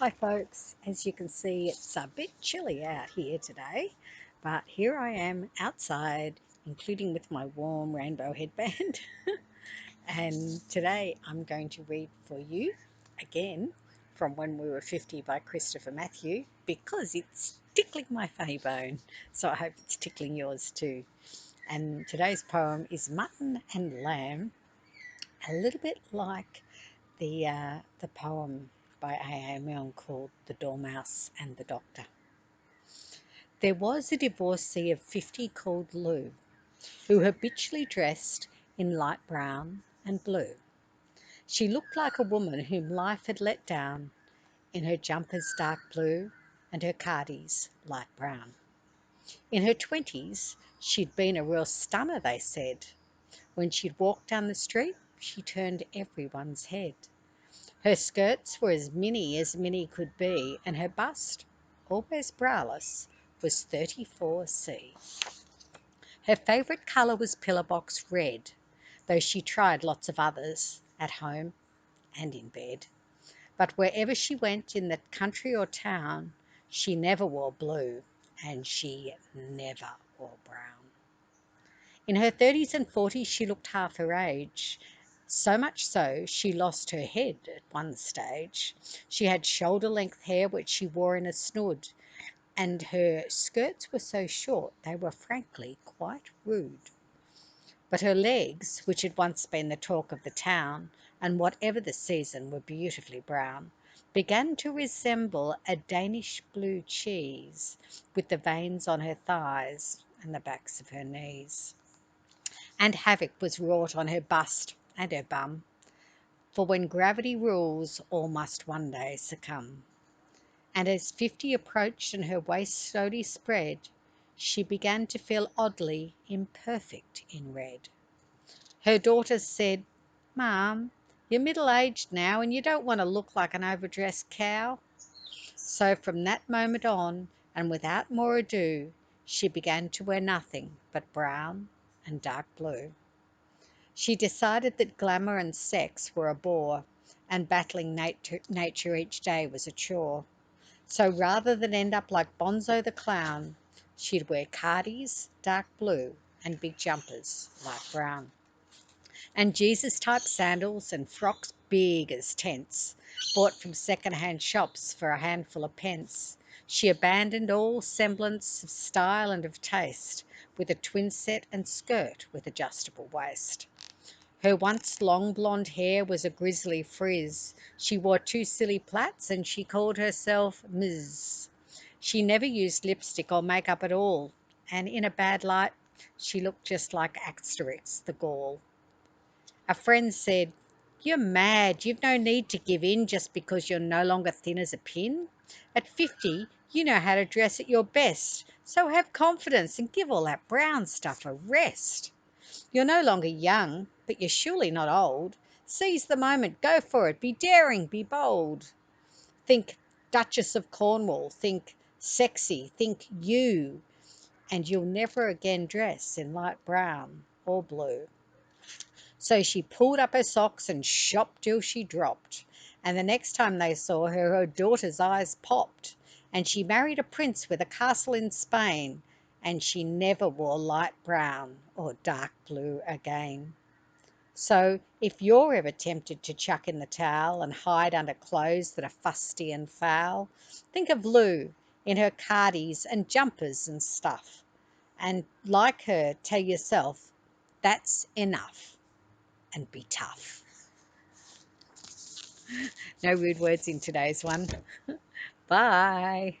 Hi folks, as you can see it's a bit chilly out here today, but here I am outside, including with my warm rainbow headband. And today I'm going to read for you again from When We Were 50 by Christopher Matthew, because it's tickling my funny bone, so I hope it's tickling yours too. And today's poem is Mutton and Lamb, a little bit like the poem by A. A. Milne called The Dormouse and the Doctor. There was a divorcee of 50 called Lou, who habitually dressed in light brown and blue. She looked like a woman whom life had let down, in her jumpers dark blue and her cardies light brown. In her 20s, she'd been a real stunner, they said. When she'd walk down the street, she turned everyone's head. Her skirts were as mini could be, and her bust, always browless, was 34C. Her favourite colour was pillar-box red, though she tried lots of others, at home and in bed. But wherever she went, in the country or town, she never wore blue, and she never wore brown. In her 30s and 40s she looked half her age, so much so she lost her head at one stage. She had shoulder-length hair which she wore in a snood, and her skirts were so short they were frankly quite rude. But her legs, which had once been the talk of the town, and whatever the season were beautifully brown, began to resemble a Danish blue cheese, with the veins on her thighs and the backs of her knees. And havoc was wrought on her bust and her bum, for when gravity rules, all must one day succumb. And as 50 approached and her waist slowly spread, she began to feel oddly imperfect in red. Her daughters said, "Mum, you're middle-aged now and you don't want to look like an overdressed cow." So from that moment on, and without more ado, she began to wear nothing but brown and dark blue. She decided that glamour and sex were a bore, and battling nature each day was a chore. So rather than end up like Bonzo the Clown, she'd wear cardies, dark blue, and big jumpers, light brown. And Jesus-type sandals and frocks big as tents, bought from second-hand shops for a handful of pence. She abandoned all semblance of style and of taste, with a twin set and skirt with adjustable waist. Her once long blonde hair was a grizzly frizz. She wore 2 silly plaits and she called herself Ms. She never used lipstick or makeup at all, and in a bad light she looked just like Asterix the Gaul. A friend said, "You're mad. You've no need to give in just because you're no longer thin as a pin. At 50, you know how to dress at your best, so have confidence and give all that brown stuff a rest. You're no longer young, but you're surely not old. Seize the moment, go for it, be daring, be bold. Think Duchess of Cornwall, think sexy, think you, and you'll never again dress in light brown or blue." So she pulled up her socks and shopped till she dropped, and the next time they saw her, her daughter's eyes popped, and she married a prince with a castle in Spain, and she never wore light brown or dark blue again. So if you're ever tempted to chuck in the towel and hide under clothes that are fusty and foul, think of Lou in her cardies and jumpers and stuff, and like her, tell yourself, that's enough, and be tough. No rude words in today's one. Bye.